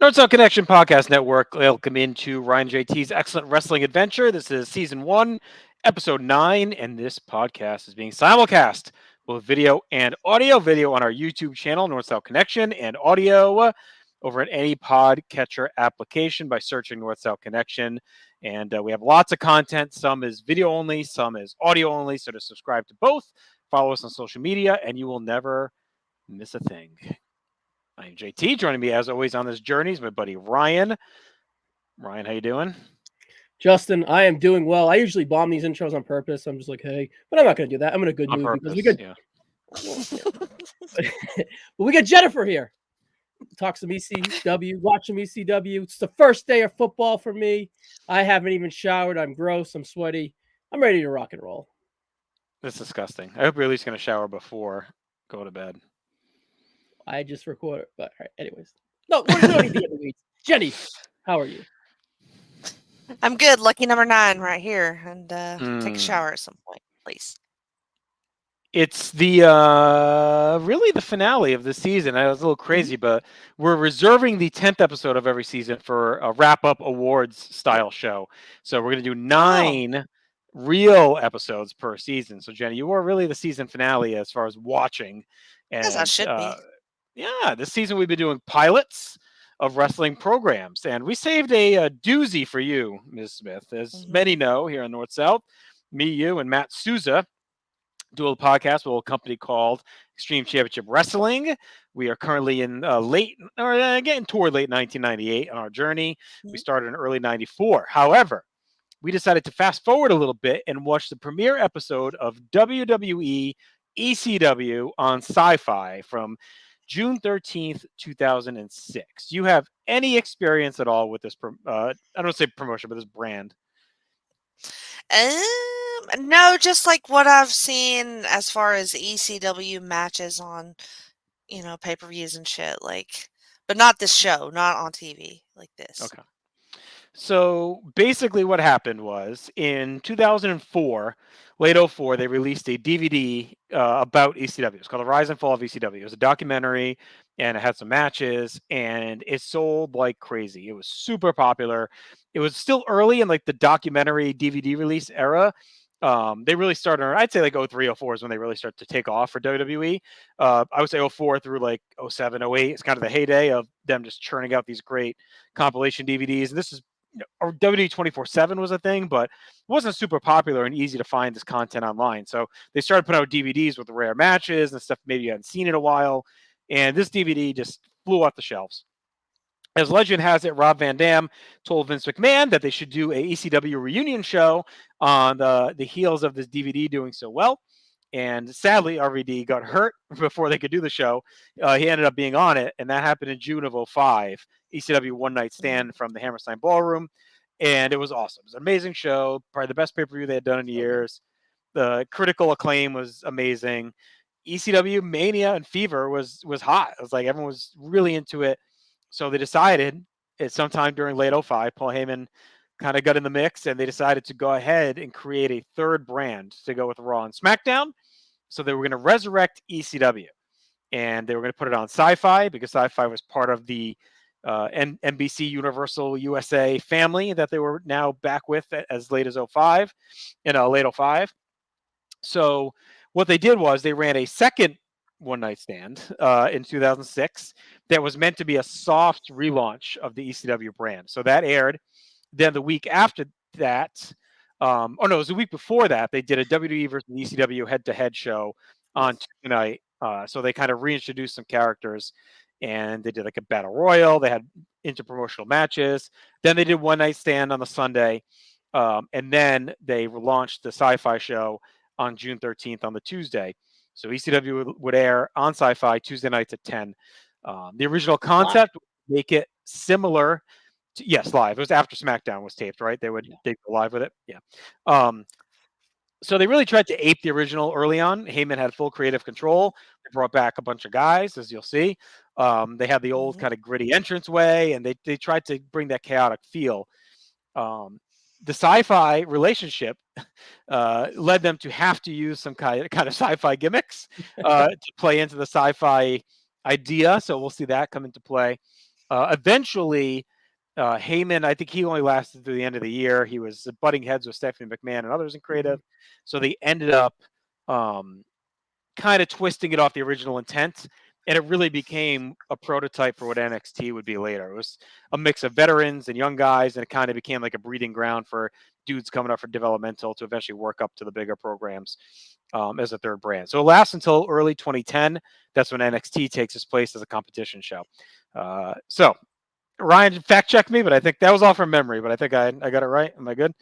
North South Connection Podcast Network. Welcome into Ryan JT's Excellent Wrestling Adventure. This is Season 1, Episode 9, and this podcast is being simulcast, both video and audio. Video on our YouTube channel, North South Connection, and audio over at any podcatcher application by searching North South Connection. And we have lots of content. Some is video only, some is audio only. So to subscribe to both, follow us on social media, and you will never miss a thing. I'm JT. Joining me as always on this journey is my buddy Ryan. Ryan, how you doing? Justin, I am doing well. I usually bomb these intros on purpose. I'm just like, hey, but I'm not going to do that. I'm in a good mood because we got, but we got Jennifer here. Talk some ECW, watch some ECW. It's the first day of football for me. I haven't even showered. I'm gross. I'm sweaty. I'm ready to rock and roll. That's disgusting. I hope you're at least going to shower before go to bed. I just recorded, but all right, anyways. No, we're doing the other weeks. Jenny, how are you? I'm good. Lucky number 9 right here. And take a shower at some point, please. It's the really the finale of the season. I was a little crazy, but we're reserving the 10th episode of every season for a wrap-up awards style show. So we're going to do 9 real episodes per season. So Jenny, you were really the season finale as far as watching. And Yes, I should be. Yeah, this season we've been doing pilots of wrestling programs, and we saved a doozy for you, Ms. Smith. As many know here in North South, me, you, and Matt Souza do a podcast with a company called Extreme Championship Wrestling. We are currently in getting toward late 1998 on our journey. We started in early 94. However, we decided to fast forward a little bit and watch the premiere episode of WWE ECW on Sci Fi from June 13th, 2006. Do you have any experience at all with this? I don't say promotion, but this brand. No, just like what I've seen as far as ECW matches on, pay-per-views and shit. But not this show, not on TV like this. Okay. So basically what happened was in 2004, late 04, they released a DVD about ECW. It's called The Rise and Fall of ECW. It was a documentary, and it had some matches, and it sold like crazy. It was super popular. It was still early in like the documentary DVD release era. They really started, I'd say like 03, 04 is when they really start to take off for WWE. I would say 04 through like 07, 08 is kind of the heyday of them just churning out these great compilation DVDs. And this is, or WWE 24/7 was a thing, but it wasn't super popular and easy to find this content online. So they started putting out DVDs with rare matches and stuff maybe you hadn't seen in a while. And this DVD just flew off the shelves. As legend has it, Rob Van Dam told Vince McMahon that they should do a ECW reunion show on the heels of this DVD doing so well. And sadly, RVD got hurt before they could do the show. He ended up being on it, and that happened in June of 05. ECW One Night Stand from the Hammerstein Ballroom, and it was awesome. It was an amazing show, probably the best pay-per-view they had done in years. The critical acclaim was amazing. ECW Mania and Fever was hot. It was like everyone was really into it. So they decided sometime during late 05, Paul Heyman kind of got in the mix, and they decided to go ahead and create a third brand to go with Raw and SmackDown. So they were going to resurrect ECW, and they were going to put it on Sci-Fi because Sci-Fi was part of the NBC Universal USA family that they were now back with as late as 05, late 05. So what they did was they ran a second One Night Stand in 2006 that was meant to be a soft relaunch of the ECW brand. So that aired. Then the week after that, it was the week before that, they did a WWE versus ECW head-to-head show on Tuesday night. So they kind of reintroduced some characters, and they did like a battle royal. They had interpromotional matches. Then they did One Night Stand on the Sunday, and then they launched the Sci-Fi show on June 13th on the Tuesday. So ECW would air on Sci-Fi Tuesday nights at 10. The original concept would make it similar. Yes, live. It was after SmackDown was taped, right? They go live with it. Yeah. So they really tried to ape the original early on. Heyman had full creative control. They brought back a bunch of guys, as you'll see. They had the old kind of gritty entranceway, and they tried to bring that chaotic feel. The Sci-Fi relationship led them to have to use some kind of Sci-Fi gimmicks to play into the Sci-Fi idea. So we'll see that come into play. Eventually, Heyman, I think he only lasted through the end of the year. He was butting heads with Stephanie McMahon and others in creative. So they ended up kind of twisting it off the original intent. And it really became a prototype for what NXT would be later. It was a mix of veterans and young guys, and it kind of became like a breeding ground for dudes coming up for developmental to eventually work up to the bigger programs as a third brand. So it lasts until early 2010. That's when NXT takes its place as a competition show. So Ryan fact checked me, but I think that was all from memory. But I think I got it right. Am I good?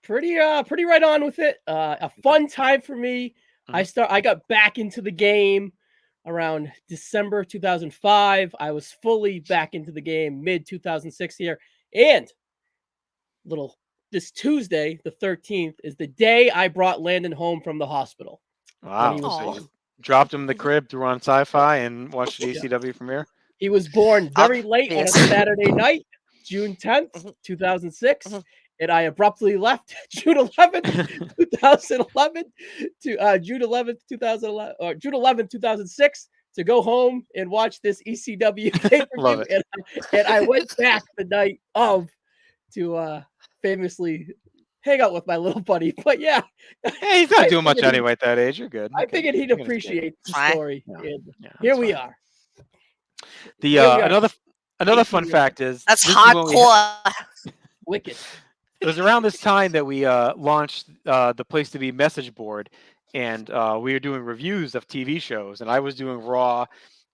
Pretty right on with it. A fun time for me. I got back into the game around December 2005. I was fully back into the game mid 2006 here. And this Tuesday, the 13th, is the day I brought Landon home from the hospital. Wow. He was So born. you dropped him in the crib, threw on Sci-Fi, and watched the ECW from here. He was born very late on a Obvious. Saturday night, June 10th, 2006. And I abruptly left June 11th, 2011 to June 11th, 2011, or June 11th, 2006 to go home and watch this ECW pay-per-view. And I went back the night of to famously hang out with my little buddy. But yeah. Hey, he's not doing much anyway at that age. You're good. I figured he'd appreciate the story. Yeah. And Yeah, here we are. The another fun fact is that's hardcore. Wicked. It was around this time that we launched the Place to Be message board, and we were doing reviews of TV shows, and I was doing Raw.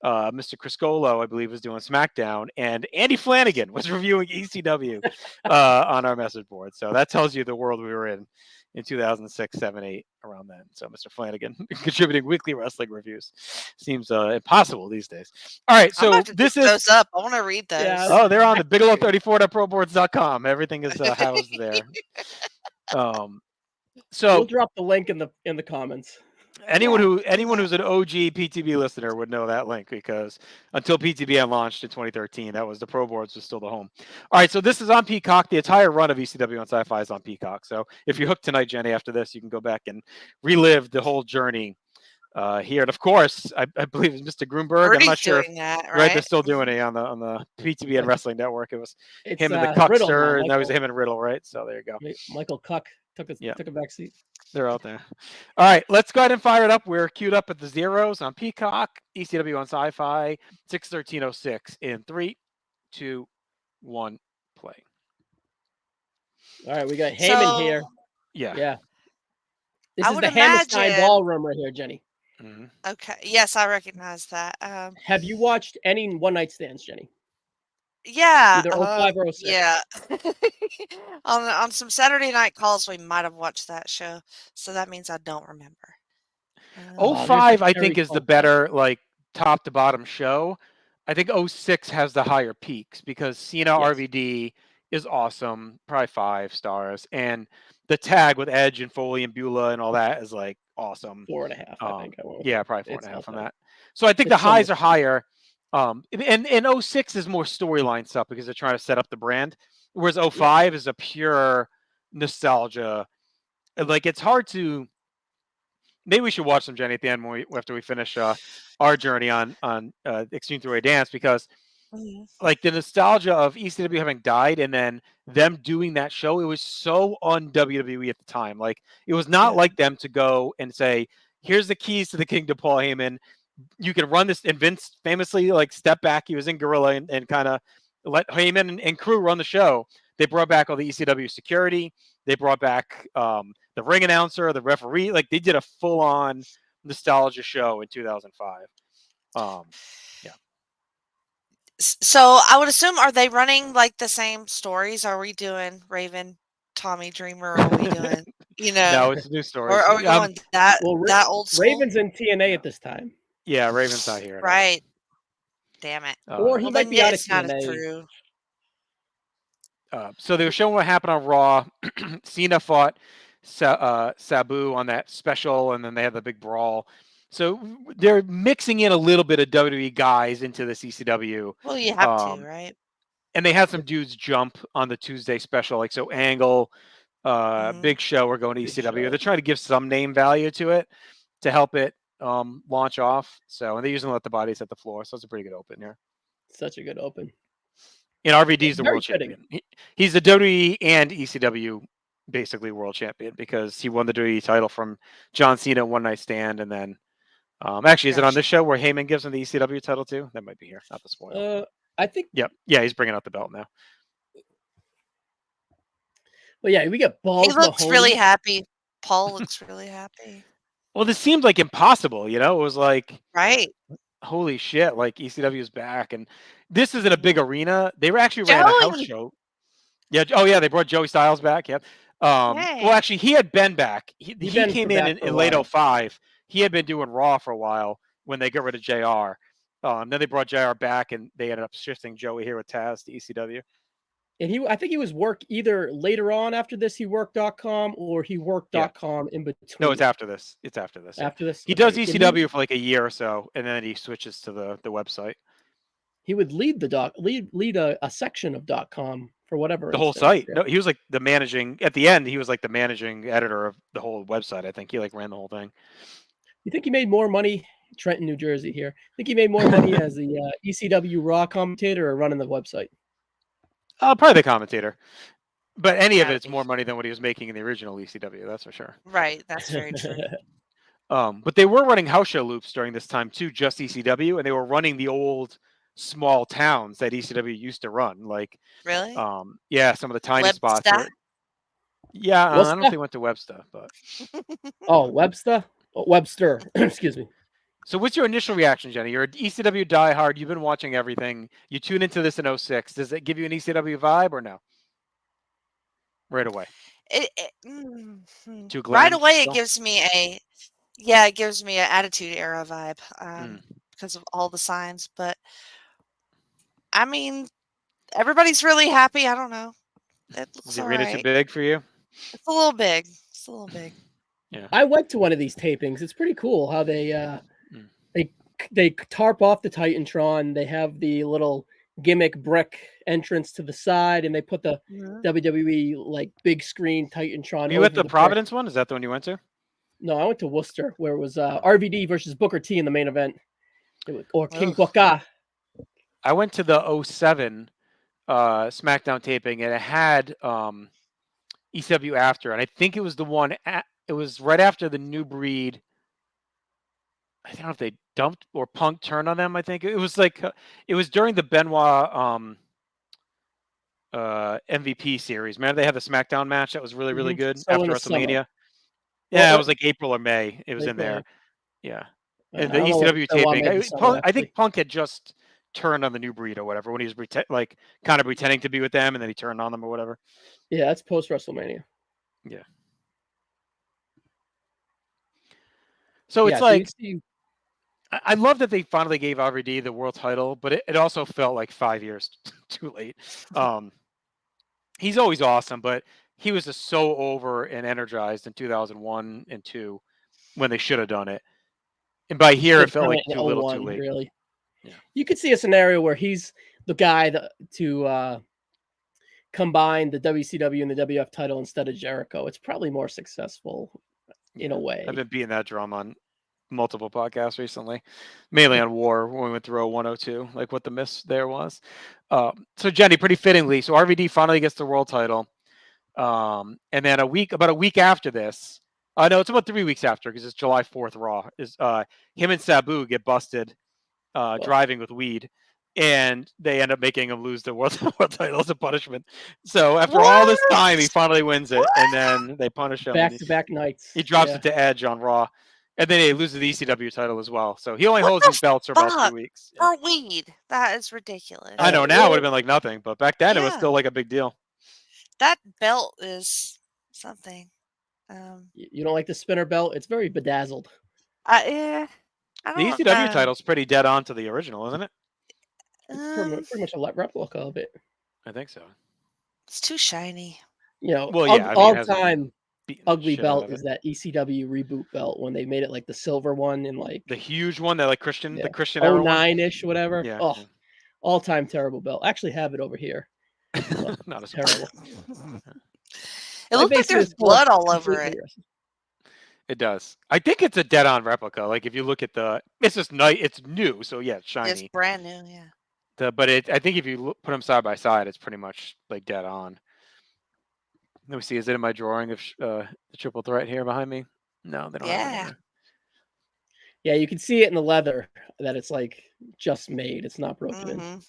Mr. Criscolo, I believe, was doing SmackDown, and Andy Flanagan was reviewing ECW on our message board. So that tells you the world we were in 2006, 7, 8, around then. So Mr. Flanagan contributing weekly wrestling reviews seems impossible these days. All right, so this is those up. I want to read those. Yeah. Oh, they're on the Bigelow34.proboards.com. Everything is housed there. So we'll drop the link in the comments. Anyone who's an OG PTB listener would know that link, because until PTBN launched in 2013, that was the Pro Boards was still the home. All right, so this is on Peacock. The entire run of ECW on Sci-Fi is on Peacock. So if you're hooked tonight, Jenny, after this, you can go back and relive the whole journey here. And of course, I believe it's Mr. Grunberg. I'm not sure. That, right, they're still doing it on the PTBN Wrestling Network. It was him and the Cuckster, and that was him and Riddle, right? So there you go. Michael Cuck took a back seat. They're out there. All right, let's go ahead and fire it up. We're queued up at the zeros on Peacock, ECW on Sci-Fi, 6/13/06 in 3, 2, 1, play. All right, we got Heyman here. Yeah. This is the Hammerstein Ballroom right here, Jenny. Mm-hmm. Okay. Yes, I recognize that. Have you watched any one night stands, Jenny? Yeah. Either 05 or 06. Yeah. on some Saturday night calls, we might have watched that show. So that means I don't remember. 05, I think, is the better, like, top to bottom show. I think 06 has the higher peaks because Cena RVD is awesome, probably 5 stars. And the tag with Edge and Foley and Beulah and all that is, like, awesome. 4.5, I think. Yeah, probably 4.5 on that. So I think the highs are higher. And 06 is more storyline stuff because they're trying to set up the brand, whereas 05 is a pure nostalgia. Like, it's hard to. Maybe we should watch some, Jenny, at the end after we finish our journey on Extreme Three-Way Dance, because like the nostalgia of ECW having died and then them doing that show, it was so un WWE at the time. Like, it was not like them to go and say, "Here's the keys to the kingdom, Paul Heyman. You can run this." And Vince famously, like, stepped back. He was in Gorilla and kind of let Heyman and crew run the show. They brought back all the ECW security. They brought back the ring announcer, the referee. Like, they did a full-on nostalgia show in 2005. Yeah. So I would assume, are they running like the same stories? Are we doing Raven, Tommy Dreamer? Are we doing, No, it's a new story. Or are we going that old school? Raven's in TNA at this time. Yeah, Raven's not here. Right. Damn it. Or he might be out of TNA. So they were showing what happened on Raw. Cena fought Sabu on that special, and then they had the big brawl. So they're mixing in a little bit of WWE guys into this ECW. Well, you have to, right? And they had some dudes jump on the Tuesday special, like so Angle, Big Show are going to ECW. They're trying to give some name value to it to help it launch off. So, and they usually let the bodies hit the floor, so it's a pretty good open here. Such a good open. And RVD's the Very world fitting. champion. He's the WWE and ECW basically world champion because he won the WWE title from John Cena One Night Stand, and then actually, is it on this show where Heyman gives him the ECW title too? That might be here. Not the spoiler. I think. Yep. Yeah, he's bringing out the belt now. Well, yeah, we got Balls He looks Mahoney. really happy. Paul looks really happy. Well, this seemed like impossible. You know, it was like, Right. holy shit! Like ECW is back, and this is in a big arena. They were actually ran a house Joey! show. Yeah. Oh yeah, they brought Joey Styles back. Yep. Well, Yay. actually, he had been back. He been came back in for a late while. 05. He had been doing Raw for a while when they got rid of JR. Then they brought JR back, and they ended up shifting Joey here with Taz to ECW. And I think he was work either later on after this, he worked .com or he worked .com in between. No, it's after this. It's after this. After this? He does ECW for like a year or so, and then he switches to the website. He would lead the lead a section of .com for whatever. The whole instance, site. yeah. No, he was like the managing, at the end, he was like the managing editor of the whole website. I think he like ran the whole thing. You think he made more money, Trenton, New Jersey here? Think he made more money as the ECW Raw commentator or running the website? Probably the commentator. But any of Gotta it's be. more money than what he was making in the original ECW, that's for sure. Right. That's very true. But they were running house show loops during this time too, just ECW, and they were running the old small towns that ECW used to run. Like, Really? yeah, some of the tiny spots. Webster? Yeah, I don't Webster? think they went to Webster, but. Oh, Webster? Oh, Webster. Excuse me. So what's your initial reaction, Jenny? You're an ECW diehard. You've been watching everything. You tune into this in 06. Does it give you an ECW vibe or no? Right away. Too glam Right away, still? it gives me it gives me an Attitude Era vibe because of all the signs. But I mean, everybody's really happy. I don't know. It looks Is the all arena too right. big for you? It's a little big. It's a little big. Yeah. I went to one of these tapings. It's pretty cool how they tarp off the Titantron. They have the little gimmick brick entrance to the side, and they put the WWE like big screen Titantron. You at the brick. Providence one? Is that the one you went to? No, I went to Worcester, where it was RVD versus Booker T in the main event, or King Booker. I went to the 07 SmackDown taping, and it had ECW after, and I think it was the one. It was right after the New Breed. I don't know if they dumped or Punk turned on them. I think it was like it was during the Benoit MVP series. Man, they had the SmackDown match that was really, really good So after in the summer. WrestleMania. Yeah, it was like April or May. It was in April, there. Yeah. I And the don't know what ECW Benoit taping. made the summer, I think Punk had just turned on the New Breed or whatever when he was kind of pretending to be with them, and then he turned on them or whatever. Yeah, that's post WrestleMania. Yeah. So it's so like you see, I love that they finally gave RVD the world title, but it also felt like 5 years too late. He's always awesome, but he was just so over and energized in 2001 and 2 when they should have done it. And by here, it felt like too little, too late. Really, Yeah. You could see a scenario where he's the guy to combine the WCW and the WF title instead of Jericho. It's probably more successful in a way. I've been beating that drum on multiple podcasts recently, mainly on War when we went through 102, like what the miss there was. So Jenny, pretty fittingly, so RVD finally gets the world title. And then about a week after this, no, it's about 3 weeks after because it's July 4th Raw, is him and Sabu get busted driving with weed. And they end up making him lose the world title as a punishment. So after all this time, he finally wins it, and then they punish him. Back-to-back nights. He drops it to Edge on Raw, and then he loses the ECW title as well. So he only holds these belts for about 2 weeks. For weed, that is ridiculous. I know now it would have been like nothing, but back then it was still like a big deal. That belt is something. You don't like the spinner belt? It's very bedazzled. I The ECW title's pretty dead on to the original, isn't it? It's pretty much a replica of it. I think so. It's too shiny. You know, well, yeah, all-time beaten ugly shit belt out of is it. that ECW reboot belt when they made it like the silver one in like The huge one that like the Christian era one. 09-ish, whatever. Yeah. Oh, all-time terrible belt. I actually have it over here. Not as Terrible. It looks like there's blood all over it. It does. I think it's a dead-on replica. Like if you look at it's just nice. It's new, so yeah, it's shiny. It's brand new, yeah. But I think if you put them side by side, it's pretty much like dead on. Let me see. Is it in my drawing of the triple threat here behind me? No, they don't have it in Yeah. there. Yeah, you can see it in the leather that it's like just made. It's not broken in. Mm-hmm.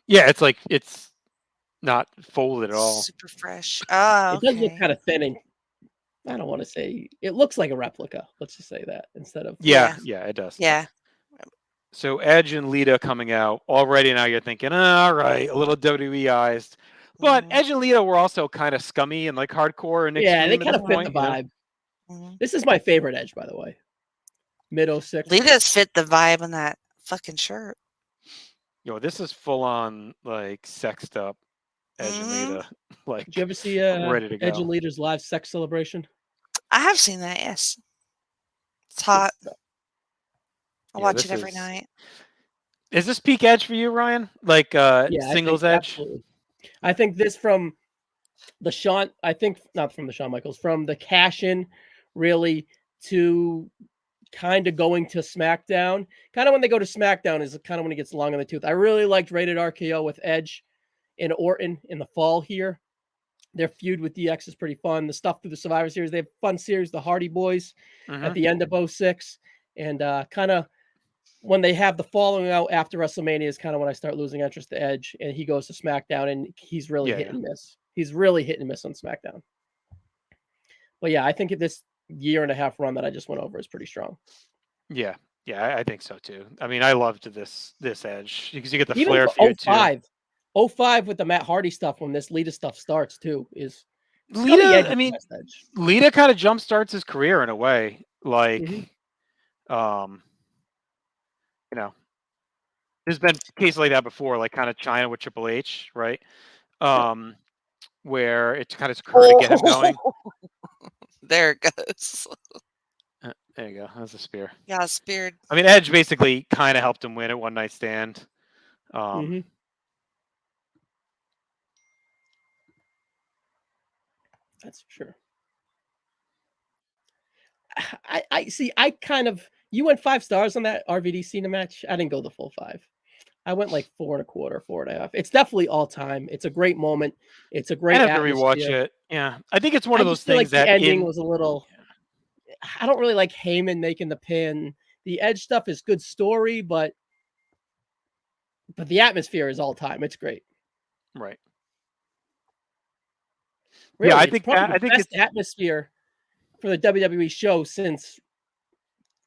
Yeah, it's like it's not folded at all. Super fresh. Oh, It does look okay. kind of thin, and I don't want to say it looks like a replica. Let's just say that instead of Yeah, Yeah. yeah, it does. Yeah. So Edge and Lita coming out already. Now you're thinking, all right, a little WWE-ized. But Mhm. Edge and Lita were also kind of scummy and like hardcore and yeah, they extreme at kind this of fit the point. You know? vibe. Mhm. This is my favorite Edge, by the way. Mid 06. Lita's fit the vibe on that fucking shirt. Yo, this is full on like sexed up Edge and Mhm. Lita, like Did you ever see ready to Edge go. and Leader's live sex celebration? I have seen that, yes. It's Good hot. stuff. I Yeah, watch this it every is. night. Is this peak Edge for you, Ryan? Like Yeah, I think singles Edge? absolutely. I think this from the Shawn, I think not from the Shawn Michaels, from the cash in really to kind of going to SmackDown. Kind of when they go to SmackDown is kind of when it gets long in the tooth. I really liked Rated RKO with Edge and Orton in the fall here. Their feud with DX is pretty fun. The stuff through the Survivor Series, they have a fun series, the Hardy Boys at the end of 06. And kind of when they have the falling out after WrestleMania is kind of when I start losing interest to Edge, and he goes to SmackDown, and he's really hit and miss. He's really hit and miss on SmackDown. But yeah, I think this year and a half run that I just went over is pretty strong. Yeah, yeah, I think so too. I mean, I loved this Edge because you get the Even Flair feud too. 05 with the Matt Hardy stuff when this Lita stuff starts too is Lita, I mean, Edge. Lita kind of jump starts his career in a way. Like, you know, there's been cases like that before, like kind of China with Triple H, right? Where it kind of occurred to get him going. There it goes. There you go. That's a spear. Yeah, speared. I mean, Edge basically kind of helped him win at One Night Stand. That's for sure. I see. I kind of you went 5 stars on that RVD Cena match. I didn't go the full 5. I went like 4.25, 4.5. It's definitely all time. It's a great moment. It's a great I'd have to atmosphere. rewatch it. Yeah, I think it's one I of those just feel things like that the ending was a little. I don't really like Heyman making the pin. The Edge stuff is good story, but the atmosphere is all time. It's great. Right. Really, yeah, I it's think probably that. I the think best atmosphere for the WWE show since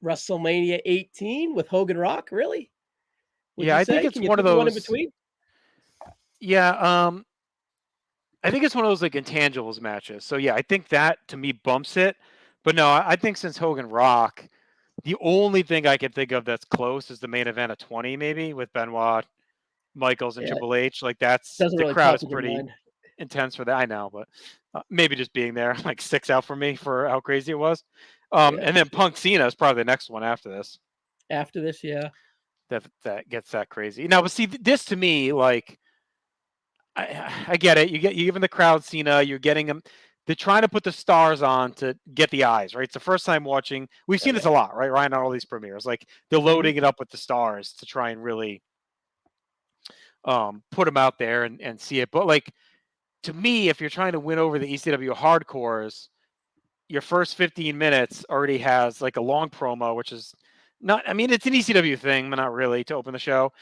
WrestleMania 18 with Hogan Rock. Really? Would you I think say? it's Can you one of think of one in those. between? Yeah, I think it's one of those like intangibles matches. So yeah, I think that to me bumps it. But no, I think since Hogan Rock, the only thing I can think of that's close is the main event of 20, maybe with Benoit, Michaels, and Triple H. Like that's Doesn't the really crowd pop is in your pretty mind. intense for that. I know, but maybe just being there like sticks out for me for how crazy it was. And then Punk Cena is probably the next one after this. After this, yeah. That gets that crazy. Now, but see, this to me, like, I get it. You're giving the crowd Cena. You're getting them. They're trying to put the stars on to get the eyes, right? It's the first time watching. We've seen this a lot, right? Ryan, on all these premieres, like they're loading it up with the stars to try and really put them out there and see it. But like to me, if you're trying to win over the ECW hardcores, your first 15 minutes already has like a long promo, which is not. I mean, it's an ECW thing, but not really to open the show.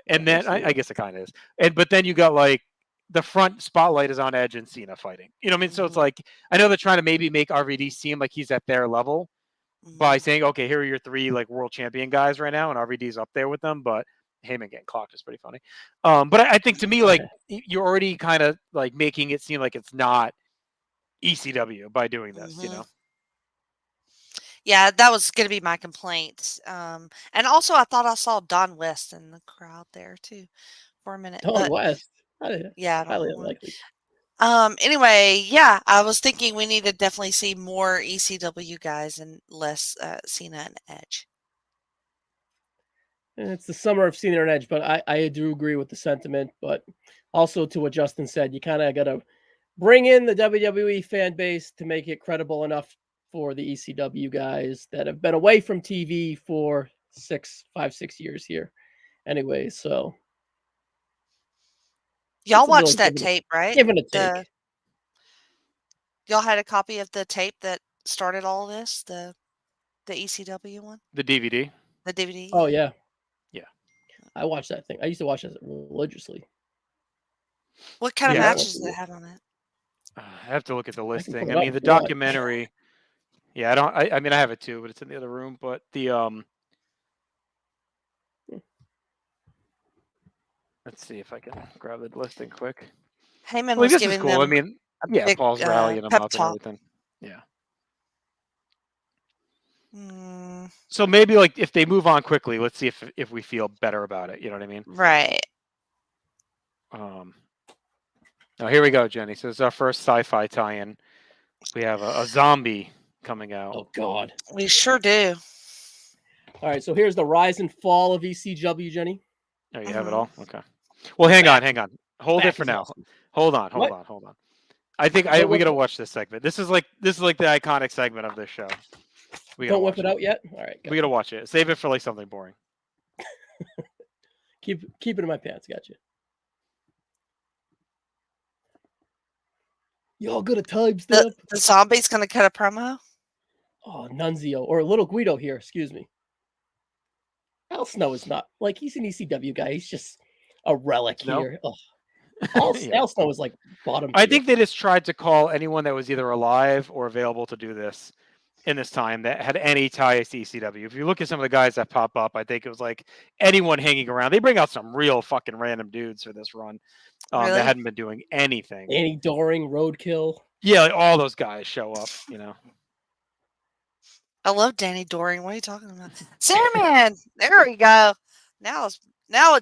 And then I guess it kind of is. But then you got like the front spotlight is on Edge and Cena fighting. You know what I mean? So it's like I know they're trying to maybe make RVD seem like he's at their level by saying, okay, here are your 3 like world champion guys right now, and RVD's up there with them. But Heyman getting clocked is pretty funny. But I think to me, like you're already kind of like making it seem like it's not ECW by doing this. You know? Yeah, that was going to be my complaint. And also, I thought I saw Don West in the crowd there too for a minute. Don West. Yeah, I don't highly know why. unlikely. Anyway, yeah, I was thinking we need to definitely see more ECW guys and less Cena and Edge. And it's the summer of Cena and Edge, but I do agree with the sentiment. But also to what Justin said, you kind of got to bring in the WWE fan base to make it credible enough for the ECW guys that have been away from TV for 5, 6 years here. Anyway, so Y'all This is watched really that give it a- tape, right? Give it a take. Y'all had a copy of the tape that started all this, the ECW one, The DVD. the DVD. Oh yeah. Yeah. I watched that thing. I used to watch that religiously. What kind of Yeah. matches did it have on it? I have to look at the put listing. it I up mean, the if you want. documentary. Yeah, I don't. I mean, I have it too, but it's in the other room. But the let's see if I can grab the listing quick. Heyman Like, was this is giving cool. I them mean, a yeah, big Paul's rallying them pep up and talk. everything. Yeah. Mm, So maybe like if they move on quickly, let's see if we feel better about it. You know what I mean? right. Now here we go, Jenny. So it's our first sci-fi tie-in. We have a zombie coming out. Oh God. We sure do. All right, so here's the rise and fall of ECW, Jenny. Oh, you have it Mhm. all? Okay. Well, hang Back- on. Hold it back for is now. awesome. Hold on. What? I think Don't we whip gotta it- watch this segment. This is like the iconic segment of this show. We gotta Don't whip watch it out yet. All right, We gotta watch it. Save it for like something boring. keep it in my pants. Gotcha. Y'all got a timestamp? The zombie's gonna cut a promo. Oh, Nunzio or Little Guido here. Excuse me. Al Snow is not like he's an ECW guy. He's just a relic No? here. Al Yeah. Snow is like bottom. I tier. think they just tried to call anyone that was either alive or available to do this in this time that had any ties to ECW. If you look at some of the guys that pop up, I think it was like anyone hanging around. They bring out some real fucking random dudes for this run Really? that hadn't been doing anything. Annie Doring, Roadkill. Yeah, like all those guys show up, you know. I love Danny Doring. What are you talking about? Sandman. There we go. Now it's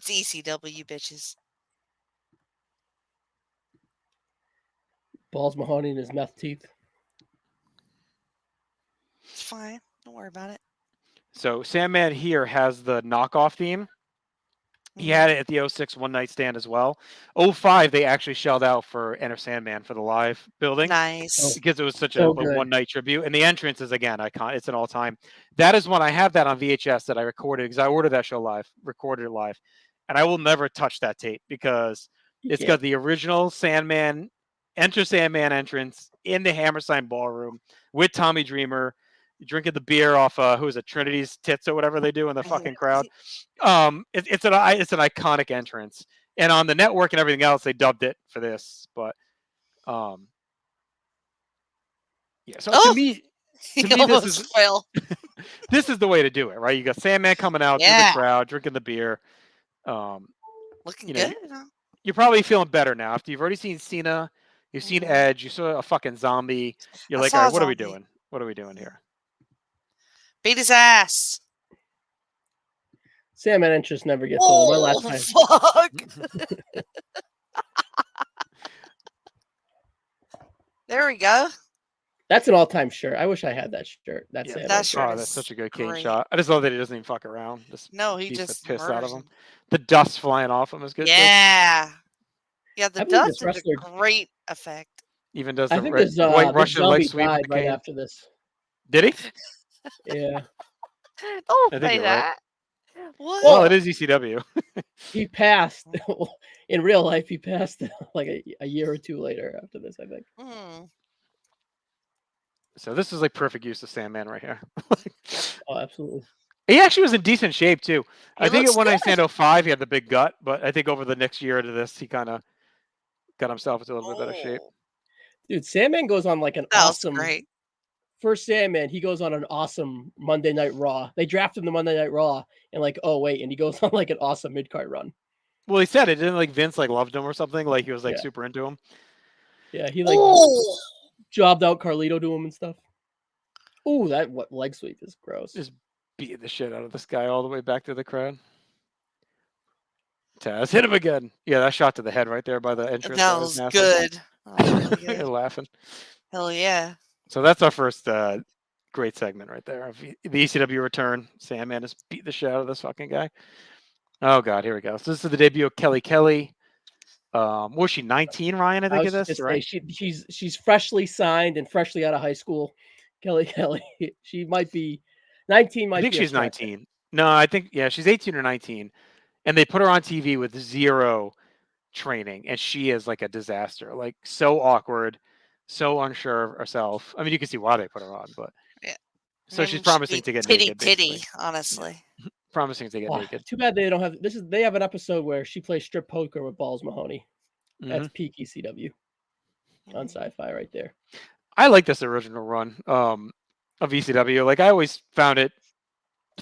ECW, bitches. Balls Mahoney and his meth teeth. It's fine. Don't worry about it. So Sandman here has the knockoff theme. He had it at the 06 One Night Stand as well. 05, they actually shelled out for Enter Sandman for the live building. Nice. Because it was such So a good. one night tribute. And the entrance is, again, iconic. It's an all time. That is one I have that on VHS that I recorded because I ordered that show live, recorded it live. And I will never touch that tape because it's got the original Sandman, Enter Sandman entrance in the Hammerstein Ballroom with Tommy Dreamer. Drinking the beer off who is it, Trinity's tits or whatever they do in the fucking crowd. It's an iconic entrance, and on the network and everything else they dubbed it for this. But yeah. So to me He this almost is fell. this is the way to do it, right? You got Sandman coming out through Yeah. the crowd, drinking the beer. Looking you know, good. Huh? You're probably feeling better now after you've already seen Cena, you've seen Mhm. Edge, you saw a fucking zombie. You're I like, saw all a right, what are we zombie. doing? What are we doing here? Beat his ass. Sandman entrance never gets old. My last time. Fuck. There we go. That's an all-time shirt. I wish I had that shirt. That's Yeah, Sandman that shirt. shirt Oh, that's is such a good Kane great. shot. I just love that he doesn't even fuck around. Just No, he beats the just piss out of murders him. The dust flying off him is good. Too. Yeah. Yeah, the I believe dust this is a great effect. Even does I the think red, this, white this Russian leg zombie sweep. died with right Kane. after this. Did he? Yeah. Don't I think say you're right. that. What? Well, it is ECW. He passed. In real life, he passed like a year or two later after this, I think. Mm. So this is like perfect use of Sandman right here. Oh, absolutely. He actually was in decent shape too. He I think at looks One Night good. Stand 05, he had the big gut, but I think over the next year to this, he kind of got himself into a little bit better shape. Oh, Dude, Sandman goes on like an that was awesome. great. First Sandman, he goes on an awesome Monday Night Raw. They draft him to Monday Night Raw, and like, oh wait, and he goes on like an awesome mid-card run. Well, he said it didn't like Vince like loved him or something. Like he was like Yeah. super into him. Yeah, he like Oh, jobbed out Carlito to him and stuff. Ooh, that leg sweep is gross. Just beating the shit out of this guy all the way back to the crowd. Taz hit him again. Yeah, that shot to the head right there by the entrance. that was good. That was really You're good. laughing. Hell yeah. So that's our first great segment right there. The ECW return. Sandman just beat the shit out of this fucking guy. Oh God, here we go. So this is the debut of Kelly Kelly. Was she 19, Ryan? I think of this, right? She's freshly signed and freshly out of high school. Kelly, she might be 19. I think she's 19. No, I think she's 18 or 19, and they put her on TV with zero training, and she is like a disaster, like so awkward, so unsure of herself. I mean, you can see why they put her on, but Yeah. so she's Maybe promising to get naked, basically. honestly. Promising to get naked. Too bad they don't have this. They have an episode where she plays strip poker with Balls Mahoney. That's peak ECW on Sci-Fi right there. I like this original run of ECW. Like I always found it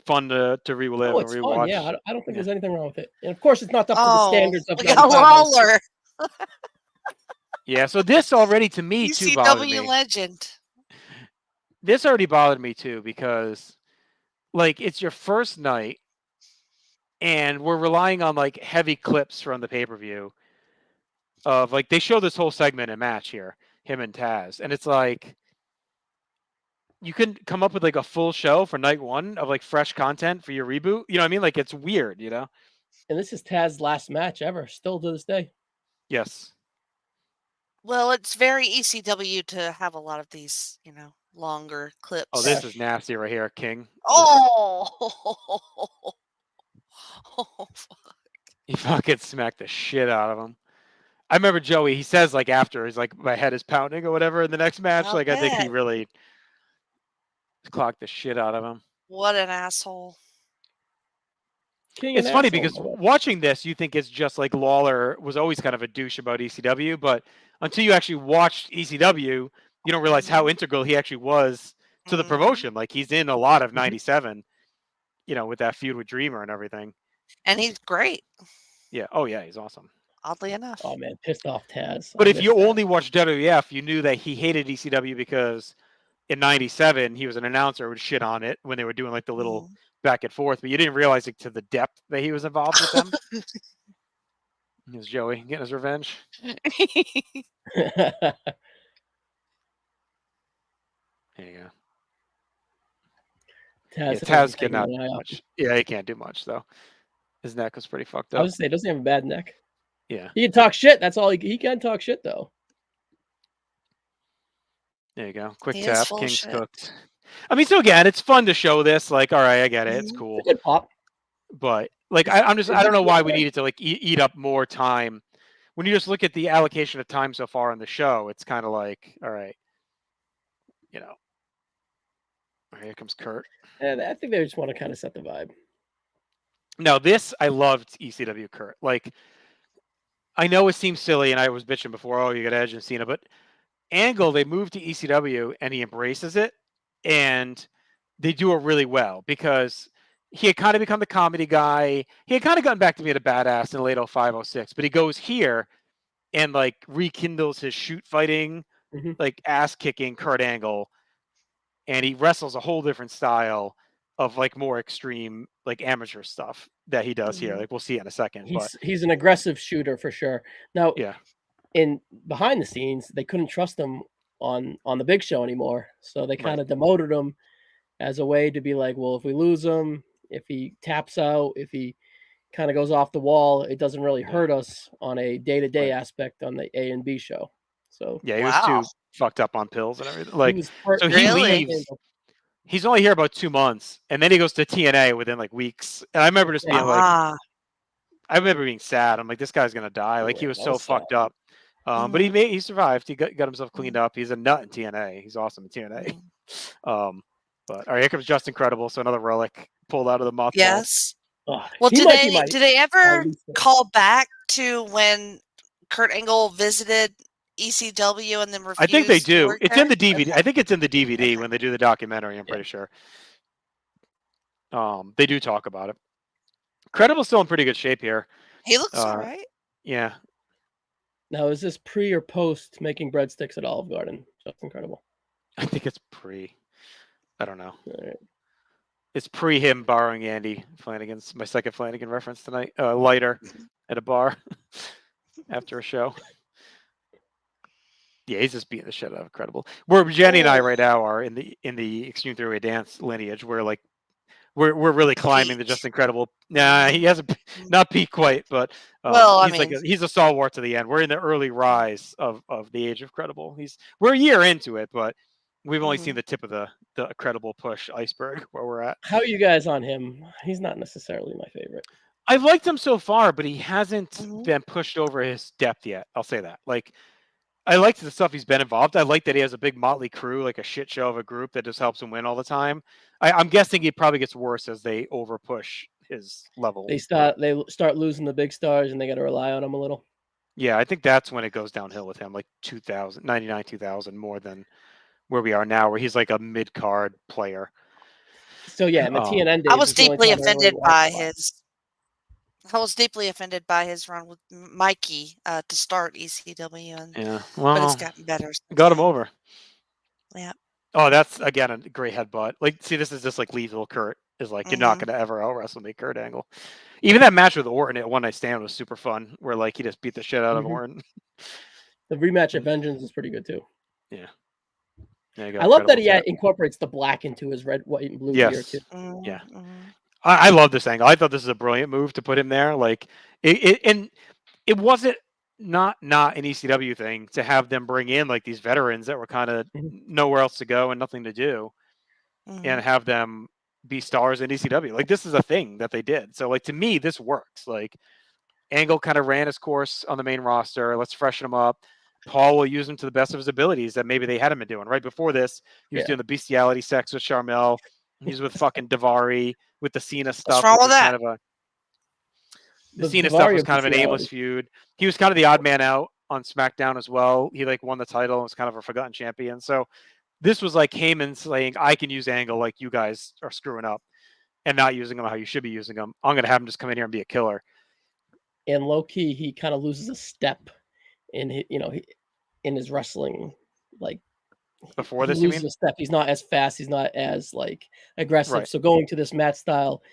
fun to relive and It's rewatch. fun. Yeah, I don't think there's anything wrong with it. And of course, it's not up to the Oh, standards of look at 95. Lawler, Yeah, so this already to me too bothered me. ECW legend. This already bothered me too because, like, it's your first night, and we're relying on like heavy clips from the pay-per-view of like they show this whole segment and match here, him and Taz, and it's like you couldn't come up with like a full show for night one of like fresh content for your reboot. You know what I mean? Like it's weird, you know? And this is Taz's last match ever, still to this day. Yes. Well, it's very ECW to have a lot of these, longer clips. Oh, this is nasty right here, King. Oh, fuck. He fucking smacked the shit out of him. I remember Joey, he says like after, he's like, my head is pounding or whatever in the next match. I'll like I think he bet. really clocked the shit out of him. What an asshole. It's funny because watching this, you think it's just like Lawler was always kind of a douche about ECW, but until you actually watched ECW, you don't realize how integral he actually was to the promotion. Like he's in a lot of 97, with that feud with Dreamer and everything. And he's great. Yeah. Oh yeah, he's awesome. Oddly enough. Oh man, pissed off Taz. But if you only watched WWF, you knew that he hated ECW because in 97 he was an announcer who would shit on it when they were doing like the little back and forth, but you didn't realize it to the depth that he was involved with them. Here's Joey getting his revenge. There you go. Taz cannot do much. Yeah, he can't do much though. His neck was pretty fucked up. I was gonna say, doesn't he have a bad neck? Yeah. He can talk shit. That's all he can talk shit though. There you go. Quick tap. King's cooked. I mean, so again, it's fun to show this. Like, all right, I get it. It's cool. It's a good pop. But like, I don't know why we needed to like eat up more time. When you just look at the allocation of time so far on the show, it's kind of like, all right, here comes Kurt. And I think they just want to kind of set the vibe. No, I loved ECW Kurt. Like, I know it seems silly, and I was bitching before, oh, you got Edge and Cena, but Angle, they moved to ECW, and he embraces it, and they do it really well, because he had kind of become the comedy guy. He had kind of gotten back to being a badass in the late 05, 06, but he goes here and, like, rekindles his shoot fighting, like, ass-kicking Kurt Angle, and he wrestles a whole different style of like more extreme, like amateur stuff that he does here. Like we'll see in a second. He's an aggressive shooter for sure. Now, yeah, in behind the scenes, they couldn't trust him on the big show anymore, so they kind of demoted him as a way to be like, well, if we lose him, if he taps out, if he kind of goes off the wall, it doesn't really hurt us on a day-to-day aspect on the A and B show. So yeah, he was too fucked up on pills and everything. Like, so he leaves. He's only here about 2 months, and then he goes to TNA within like weeks. And I remember just being like, I remember being sad. I'm like, this guy's gonna die. Like he was so fucked up. But he survived. He got himself cleaned up. He's a nut in TNA. He's awesome in TNA. But all right, here comes Just Incredible. So another relic pulled out of the mothball. Yes. Well, did they ever call back to when Kurt Angle visited ECW and then refused? I think they do. It's in the DVD. I think it's in the DVD when they do the documentary. I'm pretty sure. They do talk about it. Credible's still in pretty good shape here. He looks all right. Yeah. Now, is this pre or post making breadsticks at Olive Garden? Just Incredible. I think it's pre. I don't know. All right. It's pre him borrowing Andy Flanagan's, my second Flanagan reference tonight. Lighter at a bar after a show. Yeah, he's just beating the shit out of Incredible. Where Jenny and I right now are in the Extreme Three-Way Dance lineage, where like we're really climbing the Just Incredible. Nah, he hasn't not peaked quite, but he's a stalwart to the end. We're in the early rise of the age of Credible. We're a year into it, but we've only seen the tip of the Credible push iceberg where we're at. How are you guys on him? He's not necessarily my favorite. I've liked him so far, but he hasn't Mhm. been pushed over his depth yet. I'll say that. Like, I liked the stuff he's been involved. I like that he has a big motley crew, like a shit show of a group that just helps him win all the time. I'm guessing it probably gets worse as they over push his level. They start losing the big stars, and they got to rely on him a little. Yeah, I think that's when it goes downhill with him, like 2000, 99, 2000, more than where we are now, where he's like a mid card player. So yeah, in the TNN days, I was is the only deeply time I really offended watched by a lot. his. I was deeply offended by his run with Mikey to start ECW, and Yeah, but it's well, gotten better since got him then. over. Yeah. Oh, that's again a great headbutt. Like, see, this is just like lethal. Kurt is like, you're not Mhm. gonna ever out wrestle me, Kurt Angle. Even that match with Orton at One Night Stand was super fun, where like he just beat the shit out of Mhm. Orton. The rematch at Vengeance is pretty good too. Yeah. There you go. I love that Incredible he chat. incorporates the black into his red, white, and blue gear Yes. too. Yeah. Mhm. I love this angle. I thought this is a brilliant move to put him there. Like and it wasn't not an ECW thing to have them bring in like these veterans that were kind of Mhm. nowhere else to go and nothing to do, and Mhm. have them be stars in ECW. Like, this is a thing that they did. So like, to me, this works. Like, Angle kind of ran his course on the main roster. Let's freshen him up. Paul will use him to the best of his abilities that maybe they had him been doing. Right before this, he was Yeah. doing the bestiality sex with Charmel. He's with fucking Davari with the Cena What's stuff, wrong which with was kind that? of a the The Cena stuff was Davari kind of an aimless bestiality. feud. He was kind of the odd man out on SmackDown as well. He like won the title and was kind of a forgotten champion. So this was like Heyman saying, I can use Angle like you guys are screwing up and not using him how you should be using him. I'm going to have him just come in here and be a killer. And low key, he kind of loses a step in his, in his wrestling. Like Before he this, you loses mean? a step. He's not as fast. He's not as like aggressive. Right. So going to this match style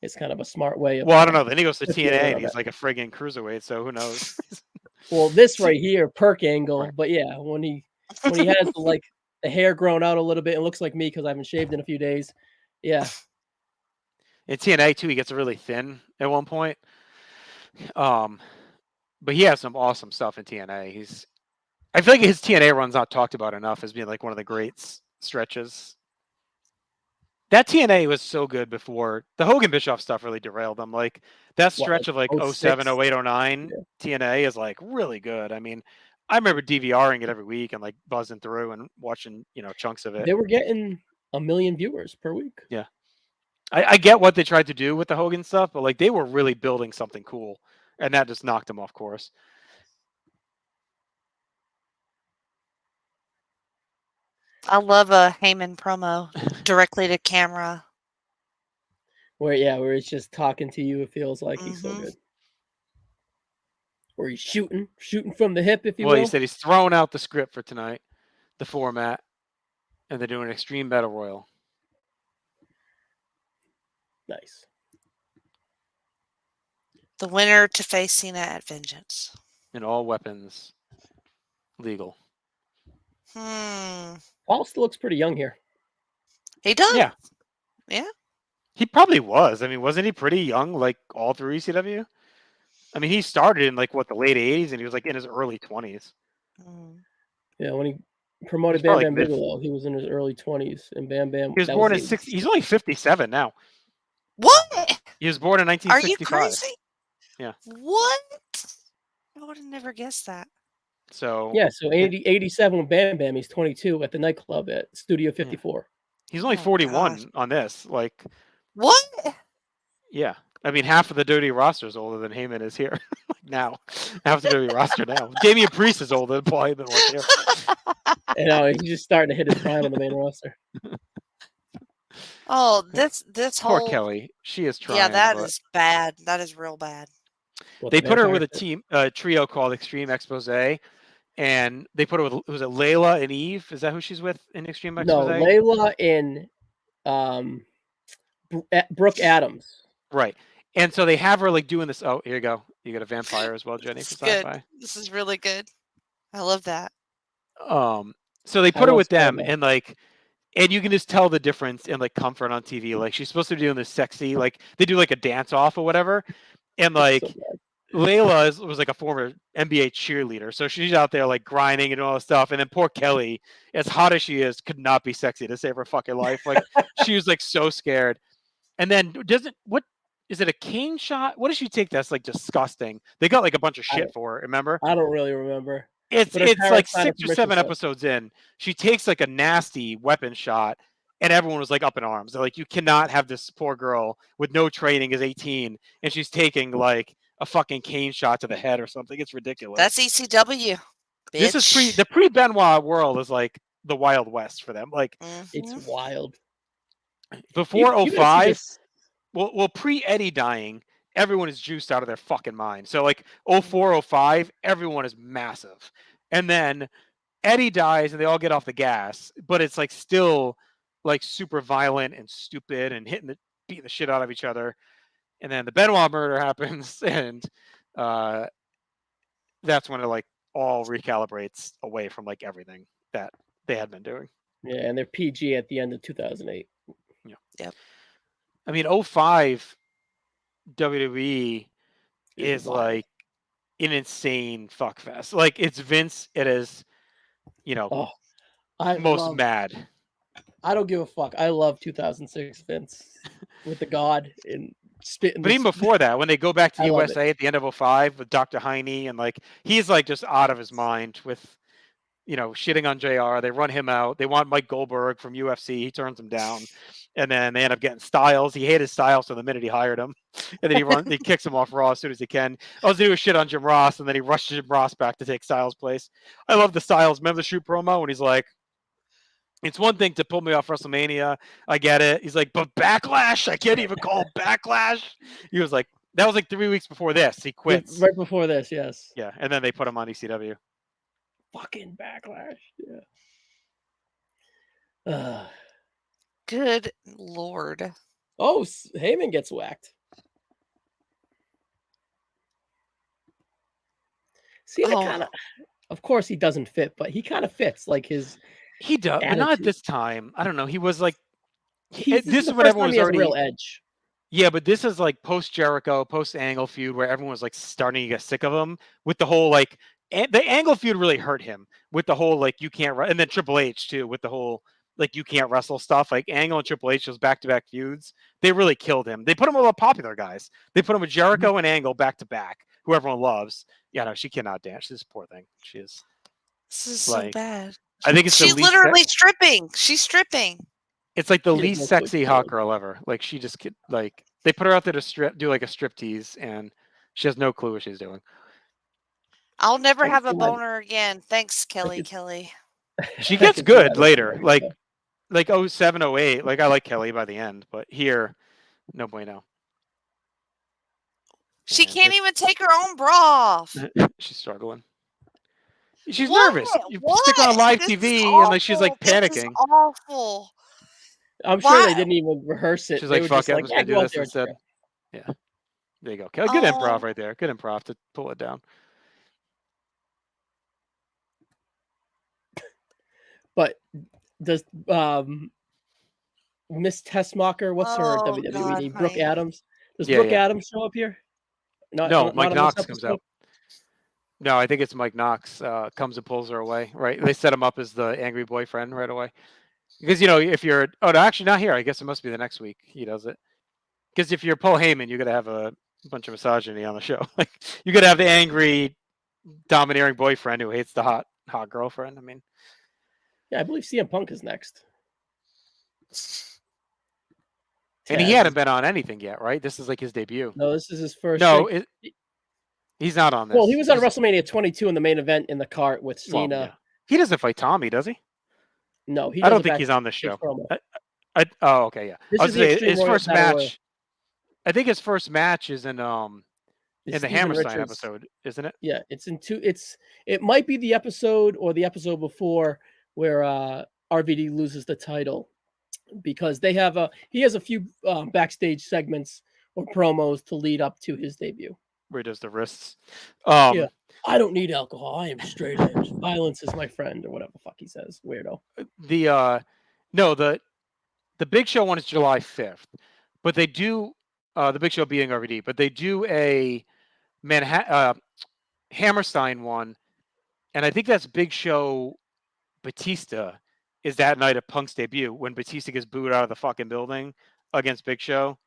is kind of a smart way of. Well, I don't know. Then he goes to shifting TNA around and he's that. like a friggin' cruiserweight, so who knows? Well, this See- right here, Perk Angle. Right. But yeah, when he has like the hair grown out a little bit, and looks like me because I haven't shaved in a few days. Yeah, In TNA too, he gets really thin at one point. But he has some awesome stuff in TNA. I feel like his TNA run's not talked about enough as being like one of the great stretches. That TNA was so good before the Hogan Bischoff stuff really derailed them. Like, that stretch of like 07, 06? 08, 09 Yeah. TNA is like really good. I mean, I remember DVRing it every week and like buzzing through and watching, chunks of it. They were getting 1 million viewers per week. Yeah. I get what they tried to do with the Hogan stuff, but like, they were really building something cool, and that just knocked them off course. I love a Heyman promo directly to camera. Where it's just talking to you. It feels like he's so Mhm. good. Where he's shooting from the hip, if you Well, will. he said he's throwing out the script for tonight, the format, and they're doing an Extreme Battle Royal. Nice. The winner to face Cena at Vengeance. And all weapons legal. Paul still looks pretty young here. He does. Yeah. Yeah. He probably was. I mean, wasn't he pretty young, like all through ECW? I mean, he started in like the late 80s, and he was like in his early 20s. Yeah, when he promoted Bam Bam Bigelow, he was in his early 20s, and Bam Bam. He was born in 60. He's only 57 now. What? He was born in 1965. Are you crazy? Yeah. What? I would have never guessed that. So yeah, so 87 with Bam Bam, he's 22 at the nightclub at Studio 54. Yeah. He's only 41 on this. Like, what? Yeah, I mean, half of the WWE roster is older than Heyman is here now. Half the WWE roster now. Damian Priest is older than Paul Heyman was here. And he's just starting to hit his prime on the main roster. Oh, this Poor whole Kelly. She is trying. Yeah, that is bad. That is real bad. They put her with a trio called Extreme Expose, and they put her with, was it Layla and Eve? Is that who she's with in Extreme Expose? No, Layla and Brooke Adams. Right. And so they have her like doing this. Oh, here you go. You got a vampire as well, Jenny, from Sci-Fi. This is really good. I love that. So they put her with them, and like, and you can just tell the difference in like comfort on TV. Like, she's supposed to be doing this sexy, like they do like a dance off or whatever, and like Layla was like a former NBA cheerleader, so she's out there like grinding and all this stuff. And then poor Kelly, as hot as she is, could not be sexy to save her fucking life. Like, she was like so scared. And then is it a cane shot? What does she take that's like disgusting? They got like a bunch of shit for it, remember? I don't really remember. It's But her like parents signed a 6 or permission 7 slip. episodes in. She takes like a nasty weapon shot, and everyone was like up in arms. They're like, you cannot have this poor girl with no training is 18, and she's taking like a fucking cane shot to the head or something. It's ridiculous. That's ECW. Bitch. This is the pre Benoit world is like the Wild West for them. Like It's wild. before You gotta see 05, this- well, pre Eddie dying, everyone is juiced out of their fucking mind. So like 04, 05, everyone is massive. And then Eddie dies and they all get off the gas, but it's like still like super violent and stupid and beating the shit out of each other. And then the Benoit murder happens, and that's when it like all recalibrates away from like everything that they had been doing. Yeah, and they're PG at the end of 2008. Yeah. Yep. I mean, 05 WWE is wild. like an insane fuckfest. Like it's Vince. It is, most mad. I don't give a fuck. I love 2006 Vince with the God and spitting. But even before that, when they go back to I love USA at the end of 05 with Dr. Heine, and like he's like just out of his mind with, shitting on JR. They run him out. They want Mike Goldberg from UFC. He turns him down. And then they end up getting Styles. He hated Styles from the minute he hired him. And then he kicks him off Raw as soon as he can. All he do is shit on Jim Ross, and then he rushes Jim Ross back to take Styles' place. I love the Styles. Remember the shoot promo when he's like, it's one thing to pull me off WrestleMania. I get it. He's like, but Backlash? I can't even call it Backlash. He was like, that was like 3 weeks before this. He quits. Right before this, yes. Yeah, and then they put him on ECW. Fucking Backlash. Yeah. Good Lord. Oh, Heyman gets whacked. See, of course he doesn't fit, but he kind of fits. Like his He does, but not at this time. I don't know. He was like, this is the when first everyone time was he has already a real edge. Yeah, but this is like post Jericho, post Angle feud, where everyone was like starting to get sick of him with the whole like the Angle feud really hurt him with the whole like you can't, and then Triple H too with the whole like you can't wrestle stuff. Like Angle and Triple H, those back-to-back feuds, they really killed him. They put him with all the popular guys. They put him with Jericho and Angle back to back, who everyone loves. Yeah, no, she cannot dance. This poor thing. She is. This is like, so bad. I think it's She's literally stripping. She's stripping. It's like the least sexy hot girl ever. Like she just like they put her out there to do like a strip tease, and she has no clue what she's doing. I'll never have a boner again. Thanks, Kelly. She gets good later, like 07, 08. Like I like Kelly by the end, but here, no bueno. She can't even take her own bra off. She's struggling. She's nervous. You stick on live TV, and like she's like panicking. This is awful. I'm sure they didn't even rehearse it. She's like, "Fuck it, I'm just gonna do this instead." Yeah, there you go. Good improv right there. Good improv to pull it down. But does Miss Tessmacher, what's her WWE name? Brooke Adams. Does Brooke Adams show up here? No, Mike Knox comes out. No, I think it's Mike Knox comes and pulls her away. Right? They set him up as the angry boyfriend right away. Because if you're no, actually not here. I guess it must be the next week he does it. Because if you're Paul Heyman, you got to have a bunch of misogyny on the show. Like you got to have the angry, domineering boyfriend who hates the hot girlfriend. I mean, yeah, I believe CM Punk is next. And he hadn't been on anything yet, right? This is like his debut. No, this is his first. No, he's not on this. Well, he was on WrestleMania 22 in the main event in the cart with Cena. Well, yeah. He doesn't fight Tommy, does he? No, I don't think he's on the show. Oh, okay, yeah. I was saying his first match. I think his first match is in the Hammerstein episode, isn't it? Yeah, it's in two. It might be the episode or the episode before where RVD loses the title, because he has a few backstage segments or promos to lead up to his debut. Where he does the wrists. Yeah. I don't need alcohol. I am straight edge. Violence is my friend, or whatever the fuck he says. Weirdo. The Big Show one is July 5th, but they do the Big Show beating RVD, but they do a Hammerstein one, and I think that's Big Show Batista is that night of Punk's debut when Batista gets booed out of the fucking building against Big Show.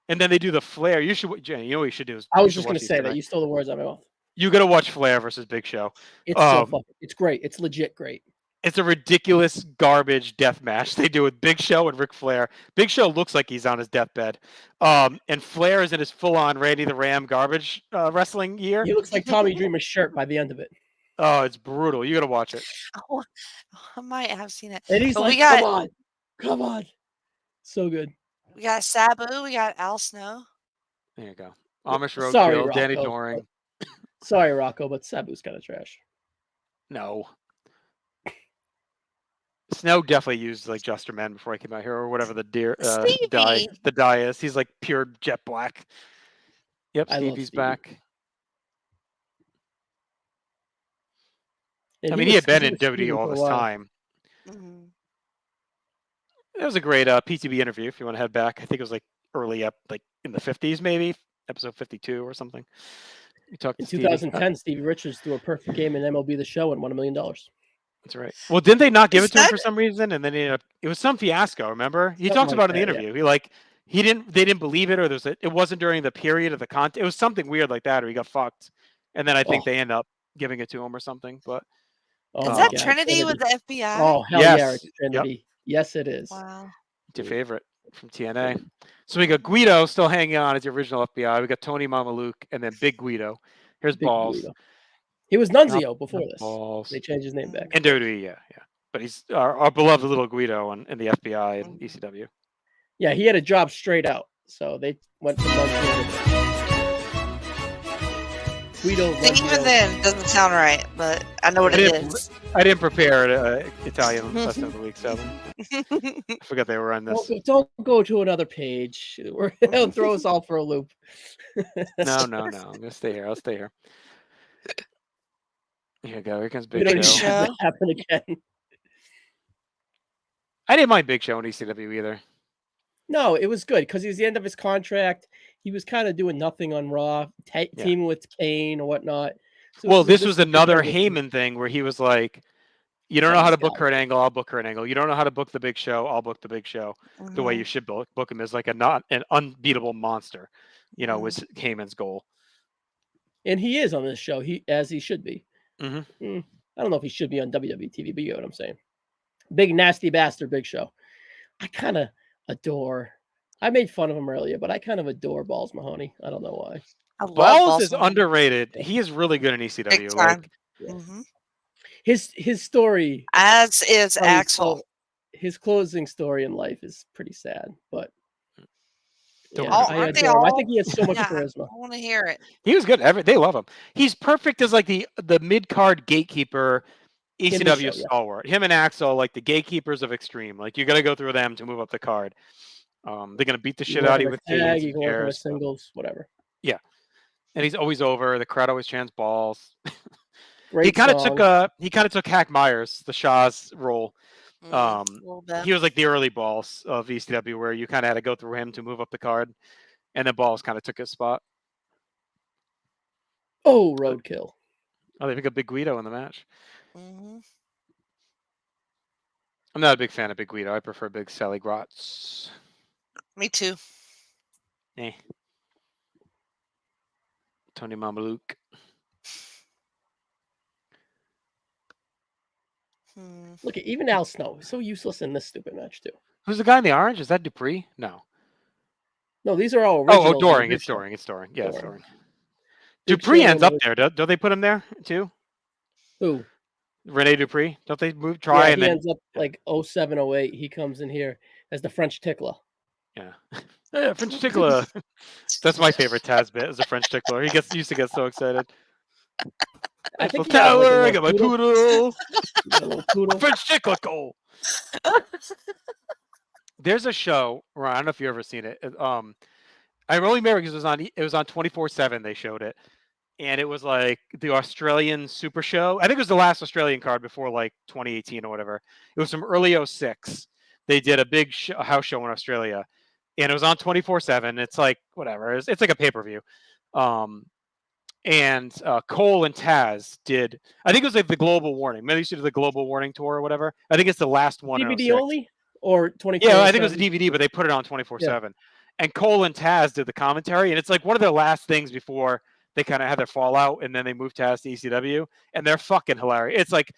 And then they do the Flair. You should, Jenny, you know what you should do is I you was should just watch gonna these say that. tonight. You stole the words out of my mouth. You got to watch Flair versus Big Show. It's so fucking. It's great. It's legit great. It's a ridiculous garbage death match they do with Big Show and Ric Flair. Big Show looks like he's on his deathbed. And Flair is in his full-on Randy the Ram garbage wrestling gear. He looks like Tommy Dreamer's shirt by the end of it. Oh, it's brutal. You got to watch it. Oh, I might have seen it. And he's But like, we got, come on. So good. We got Sabu. We got Al Snow. There you go. Amish Sorry, Roadkill, Danny Rocco, Doring. Sorry, Rocco, but Sabu's kind of trash. No. Snow definitely used like Juster Men before he came out here, or whatever the dye is. He's like pure jet black. Yep, Stevie's back. And I mean, he had been in WWE all this time. Mm-hmm. It was a great PTB interview. If you want to head back, I think it was like early up, like in the 50s, maybe episode 52 or something. We talked in to 2010. Stevie Richards threw a perfect game in MLB The Show and won $1 million. That's right. Well, didn't they not give it to him for some reason? And then it was some fiasco. Remember, he talks about it in the interview. Yeah. They didn't believe it, or it wasn't during the period of the content. It was something weird like that, or he got fucked. And then I think they end up giving it to him or something. But is that Trinity with the FBI? Oh hell yeah, it's Trinity. Yep. Yes, it is. Wow. It's your favorite from TNA. So we got Guido still hanging on as the original FBI. We got Tony Mamaluke and then Big Guido. Here's Big Balls. Guido. He was Nunzio before this. Balls. They changed his name back. And WWE, yeah. But he's our beloved little Guido in the FBI and ECW. Yeah, he had a job straight out. So they went from Nunzio. Guido. Even then, doesn't sound right, but I know what it is. I didn't prepare Italian lesson of the week 7. I forgot they were on this. Don't go to another page. They'll throw us all for a loop. No. I'm gonna stay here. I'll stay here. Here you go. Here comes Big Show. That happen again. I didn't mind Big Show in ECW either. No, it was good because he was the end of his contract. He was kind of doing nothing on Raw, teaming with Kane or whatnot. So this was another Heyman thing where he was like, you don't know how to book Kurt Angle, I'll book Kurt Angle. You don't know how to book the Big Show, I'll book the Big Show. Mm-hmm. The way you should book him is like an unbeatable monster, was Heyman's goal. And he is on this show, as he should be. Mm-hmm. I don't know if he should be on WWE TV, but you know what I'm saying. Big nasty bastard Big Show. I kind of adore. I made fun of him earlier, but I kind of adore Balls Mahoney. I don't know why. Balls is underrated. He is really good in ECW. His story, as is Axel. His closing story in life is pretty sad, but I think he has so much charisma. I want to hear it. He was good. They love him. He's perfect as like the mid-card gatekeeper ECW stalwart. Him and Axel, like the gatekeepers of Extreme. Like you got to go through them to move up the card. They're gonna beat the shit out of you with tags, you can work with singles, whatever. Yeah, and he's always over. The crowd always chants Balls. Great he kind of took Hack Myers, the Shaw's role. He was like the early Balls of ECW, where you kind of had to go through him to move up the card, and then Balls kind of took his spot. Oh, roadkill! Oh, they got Big Guido in the match. Mm-hmm. I'm not a big fan of Big Guido. I prefer Big Sally Grotz. Me too. Tony Mamaluke. Look at even Al Snow. So useless in this stupid match too. Who's the guy in the orange? Is that Dupree? No, these are all original. Oh, Doring. It's Doring. Yeah, it's Doring. Dupree ends up there. Don't they put him there too? Who? Rene Dupree. Don't they and he then ends up like 07, 08. He comes in here as the French tickler. Yeah, French tickler. That's my favorite Taz bit. As a French tickler, he used to get so excited. I think Tower. I got my poodle. Poodle. French tickler goal. There's a show where I don't know if you've ever seen it. I'm only married because it was on 24/7. They showed it, and it was like the Australian Super Show. I think it was the last Australian card before like 2018 or whatever. It was from early 06. They did a big house show in Australia, and it was on 24/7. It's like whatever. It's like a pay-per-view. And Cole and Taz did. I think it was like the Global Warning. Maybe they used to do the Global Warning tour or whatever. I think it's the last one. DVD only or 24/7? Yeah, I think it was a DVD, but they put it on 24/7. and Cole and Taz did the commentary, and it's like one of their last things before they kind of had their fallout, and then they moved Taz to ECW, and they're fucking hilarious. It's like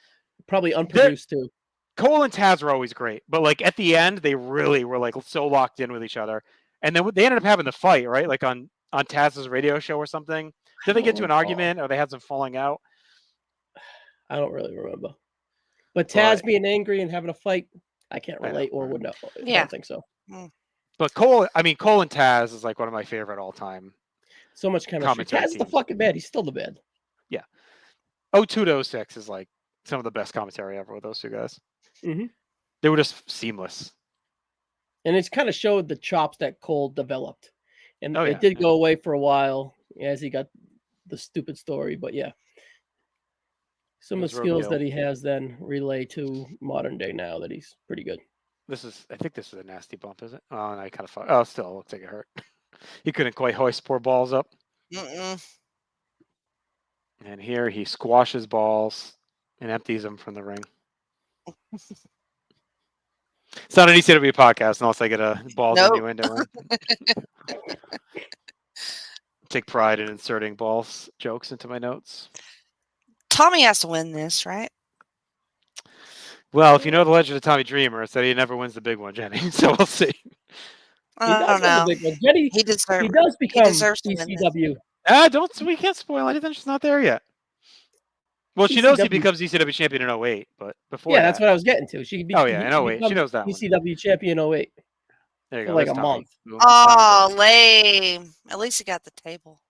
probably unproduced too. Cole and Taz were always great, but like at the end, they really were like so locked in with each other, and then they ended up having the fight, right? Like on Taz's radio show or something. Did they get to an argument, or they had some falling out? I don't really remember. But Taz being angry and having a fight, I can't relate or would know. I don't think so. But Cole and Taz is like one of my favorite all time. So much chemistry. Taz is the fucking man. He's still the man. Yeah. 02 to 06 is like some of the best commentary ever with those two guys. Mm-hmm. They were just seamless. And it's kind of showed the chops that Cole developed. And it did go away for a while as he got the stupid story. But yeah. Some of the skills that he has then relay to modern day now that he's pretty good. I think this is a nasty bump, is it? Oh, and I kind of still it looks like it hurt. He couldn't quite hoist poor Balls up. And here he squashes Balls and empties them from the ring. It's not an ECW podcast unless I get a Balls innuendo. Take pride in inserting Balls jokes into my notes. Tommy has to win this, right? Well, if you know the legend of Tommy Dreamer, it's that he never wins the big one, Jenny. So we'll see. I don't know. Jenny, he does become ECW. We can't spoil anything. She's not there yet. Well, she knows he becomes ECW champion in 08, but before that's what I was getting to. In 08. She knows that ECW champion in 08. There you go. For like a month. Oh, lame. At least he got the table.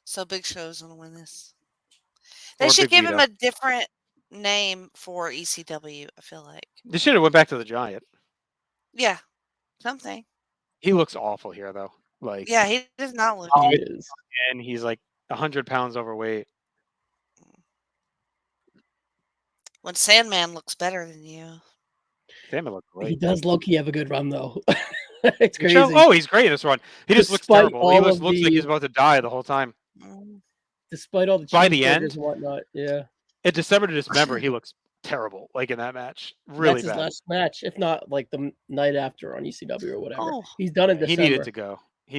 So Big Show's going to win this. They should give him a different name for ECW, I feel like. They should have went back to the Giant. Yeah. Something. He looks awful here, though. Like, yeah, he does not look good. And he's like 100 pounds overweight. When Sandman looks better than you. Sandman looks great. He does low-key have a good run, though. It's crazy. He's great in this run. He just looks terrible. He looks like he's about to die the whole time. Despite all the by the end and whatnot, yeah. In December to Dismember, he looks terrible. Like in that match, really That's bad. His last match, if not like the night after on ECW or whatever. Oh. He's done in December. He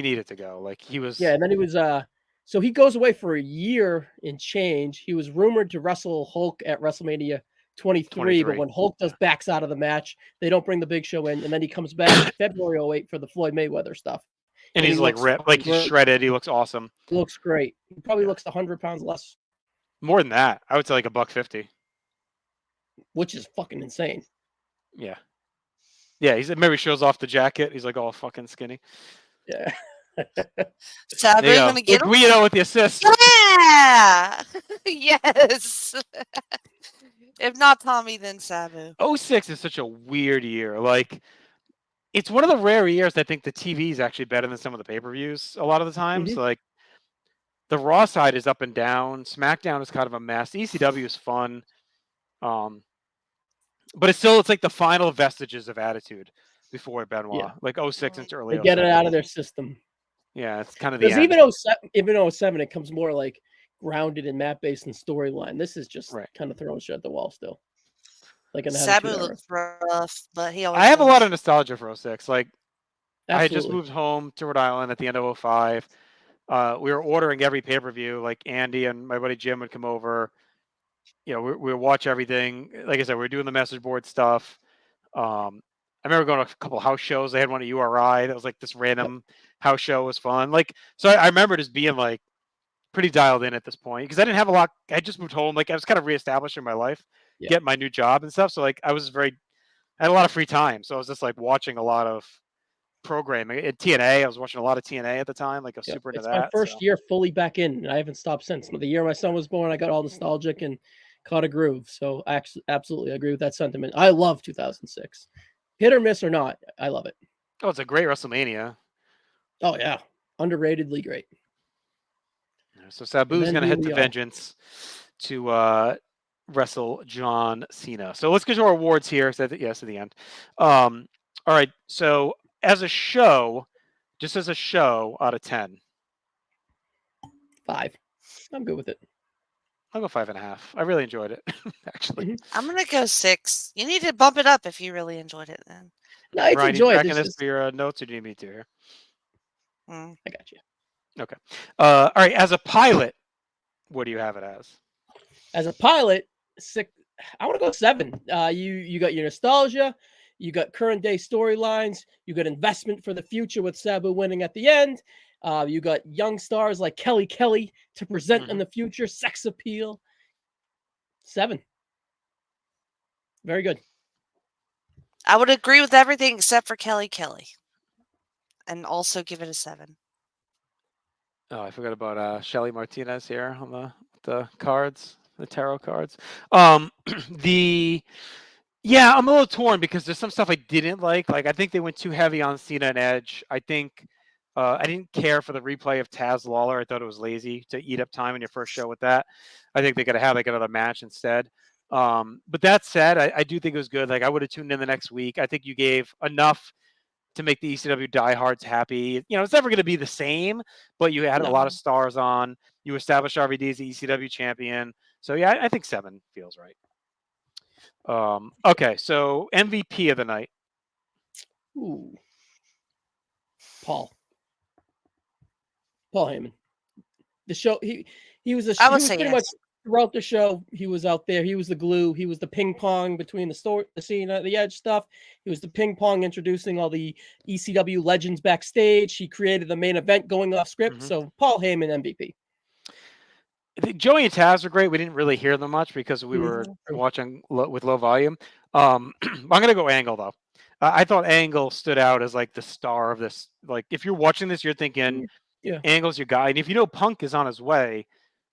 needed to go. Like he was. Yeah, and then he was. So he goes away for a year and change. He was rumored to wrestle Hulk at WrestleMania 23, but when Hulk backs out of the match, they don't bring the Big Show in, and then he comes back February 08 for the Floyd Mayweather stuff. And he's like ripped, like he's shredded. He looks awesome. He looks great. He probably looks 100 pounds less. More than that, I would say like $150, which is fucking insane. Yeah, he's maybe shows off the jacket. He's like all fucking skinny. Yeah. Sabu gonna get him? Guido with the assist. Yeah. Yes. If not Tommy, then Sabu. 06 is such a weird year. Like, it's one of the rare years I think the TV is actually better than some of the pay-per-views a lot of the times. Mm-hmm. Like, the Raw side is up and down. SmackDown is kind of a mess. ECW is fun. But it's like the final vestiges of Attitude before Benoit. Yeah. Like 06 into early 07. They get it out of their system. Yeah, it's kind of the end. Even 07, it comes more like grounded in map-based and storyline. This is just kind of throwing shit at the wall still. Like in the Sabu looks rough, but he always I have a lot of nostalgia for 06. Like, absolutely. I had just moved home to Rhode Island at the end of 05. We were ordering every pay-per-view. Like Andy and my buddy Jim would come over. You know, we would watch everything. Like I said, we were doing the message board stuff. I remember going to a couple house shows. They had one at URI that was like this random house show. It was fun. Like, so I remember just being like pretty dialed in at this point because I didn't have a lot. I just moved home. Like I was kind of reestablishing my life, getting my new job and stuff. So like I had a lot of free time. So I was just like watching a lot of programming at TNA. I was watching a lot of TNA at the time. Like I was super into that. It's my first year fully back in. And I haven't stopped since. The year my son was born, I got all nostalgic and caught a groove. So I absolutely agree with that sentiment. I love 2006. Hit or miss or not, I love it. Oh, it's a great WrestleMania. Oh, yeah. Underratedly great. So Sabu's going to head to Vengeance to wrestle John Cena. So let's get to our awards here. So yes, at the end. All right. So as a show, just as a show out of 10. 5. I'm good with it. I'll go 5.5. I really enjoyed it, actually. I'm gonna go 6. You need to bump it up if you really enjoyed it. Then No, it's Ryan, you enjoyed. tracking It's this just for your notes, or do you need me to here? Mm. I got you. Okay. All right. As a pilot, what do you have it as? As a pilot, 6. I want to go 7. You got your nostalgia, you got current day storylines, you got investment for the future with Sabu winning at the end. You got young stars like Kelly to present in the future, sex appeal. 7. Very good. I would agree with everything except for Kelly, and also give it a 7. Oh, I forgot about Shelly Martinez here on the cards, the tarot cards. Yeah, I'm a little torn because there's some stuff I didn't like. Like I think they went too heavy on Cena and Edge. I think I didn't care for the replay of Taz Lawler. I thought it was lazy to eat up time in your first show with that. I think they got to have like another match instead. But that said, I do think it was good. Like I would have tuned in the next week. I think you gave enough to make the ECW diehards happy. It's never going to be the same, but you had a lot of stars on. You established RVD as the ECW champion. So yeah, I think 7 feels right. Okay, so MVP of the night. Ooh. Paul Heyman. The show he was I would he was say pretty yes. much throughout the show. He was out there. He was the glue. He was the ping pong between the scene, the Edge stuff. He was the ping pong introducing all the ECW legends backstage. He created the main event going off script. So Paul Heyman MVP. I think Joey and Taz were great. We didn't really hear them much because we were watching with low volume. I'm gonna go Angle though. I thought Angle stood out as like the star of this. Like if you're watching this, you're thinking Angle's your guy, and if you know Punk is on his way,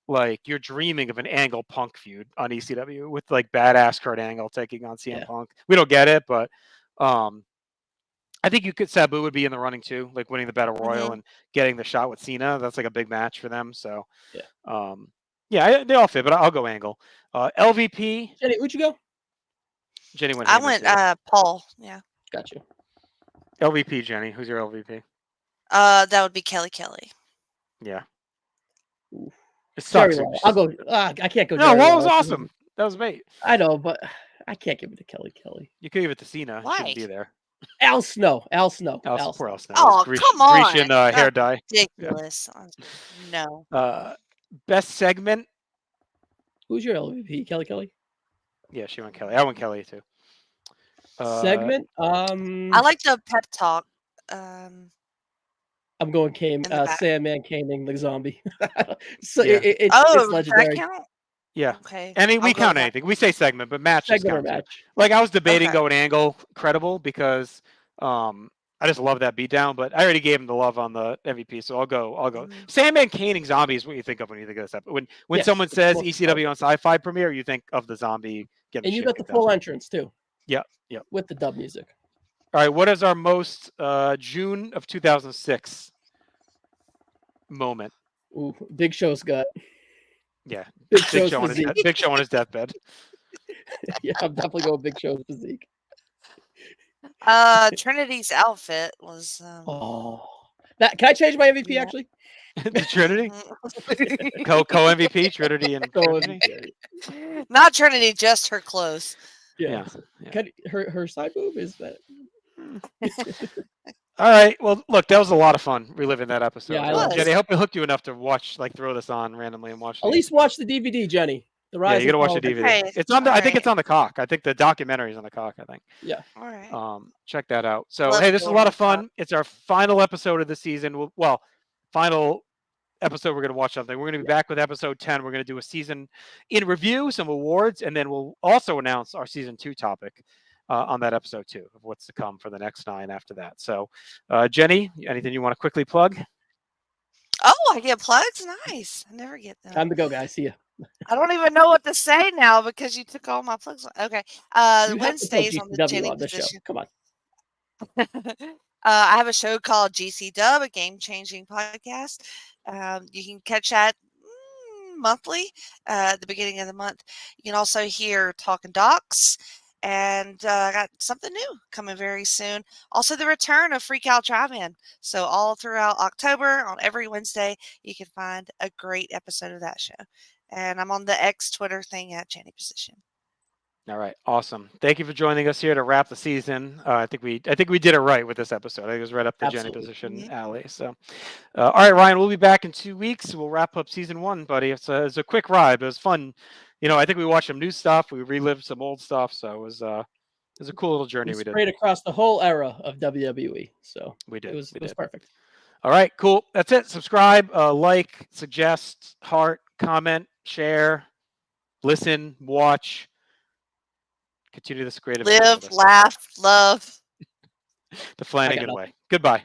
like you're dreaming of an Angle Punk feud on ECW with like badass Kurt Angle taking on CM Punk. We don't get it, but I think Sabu would be in the running too, like winning the Battle Royal and getting the shot with Cena. That's like a big match for them. So they all fit, but I'll go Angle. LVP. Jenny, who'd you go? Jenny went. I went Paul. Yeah. Got you. LVP, Jenny. Who's your LVP? That would be Kelly. Yeah. Ooh. It sucks. I'll go. I can't go. No, that was awesome. That was great. I know, but I can't give it to Kelly. You could give it to Cena. Why? Shouldn't be there. Al Snow. Poor Al Snow. Oh, come on. Grecian hair dye. Ridiculous. Yeah. No. Best segment. Who's your LVP? Kelly? Yeah, she went Kelly. I went Kelly too. Segment. I like the pep talk. I'm going Sandman caning the zombie. So Yeah. it's legendary. That count? Yeah. Okay. I mean, we I'll go count with anything. We say segment, but match is Segment or count too. match. Like I was debating Okay. going Angle credible because I just love that beatdown, but I already gave him the love on the MVP, so I'll go. Sandman caning zombie is what you think of when you think of this episode. When someone says ECW on Sci-Fi premiere, you think of the zombie getting. And you got the full entrance too. Yep. With the dub music. All right, what is our most June of 2006 moment? Ooh, Big Show's got. Yeah, Big Show on his deathbed. Yeah, I'm definitely going Big Show's physique. Trinity's outfit was. That can I change my MVP actually? The Trinity, co MVP Trinity and MVP. Not Trinity, just her clothes. Yeah. Her side boob is that. All right. Well, look, that was a lot of fun reliving that episode. Yeah, Jenny, I hope it hooked you enough to watch, like, throw this on randomly and watch. At least watch the DVD, Jenny. The Rise. Yeah, you gotta watch the DVD. Okay. It's on. I think it's on the Cock. I think the documentary is on the Cock. I think. Yeah. All right. Check that out. So hey, this is a lot of fun. It's our final episode of the season. Well, final episode. We're gonna watch something. We're gonna be back with episode 10. We're gonna do a season in review, some awards, and then we'll also announce our season 2 topic. On that episode too, of what's to come for the next 9 after that. So, Jenny, anything you want to quickly plug? Oh, I get plugs? Nice. I never get them. Time to go, guys. See ya. I don't even know what to say now because you took all my plugs. Okay. Wednesdays on the Jenny Position. Come on. I have a show called GC Dub, a game-changing podcast. You can catch that monthly at the beginning of the month. You can also hear Talking Docs. And I got something new coming very soon. Also, the return of Freak Out Drive-In. So all throughout October, on every Wednesday, you can find a great episode of that show. And I'm on the X Twitter thing at Jenny Position. All right, awesome. Thank you for joining us here to wrap the season. I think we did it right with this episode. I think it was right up the Jenny Absolutely. Position alley. So, all right, Ryan, we'll be back in 2 weeks. We'll wrap up season 1, buddy. It's a quick ride, but it was fun. I think we watched some new stuff. We relived some old stuff. So it was a cool little journey we did. Straight across the whole era of WWE. So We did. It was perfect. All right, cool. That's it. Subscribe, like, suggest, heart, comment, share, listen, watch. Continue this creative. Live, laugh, love. The Flanagan way. Goodbye.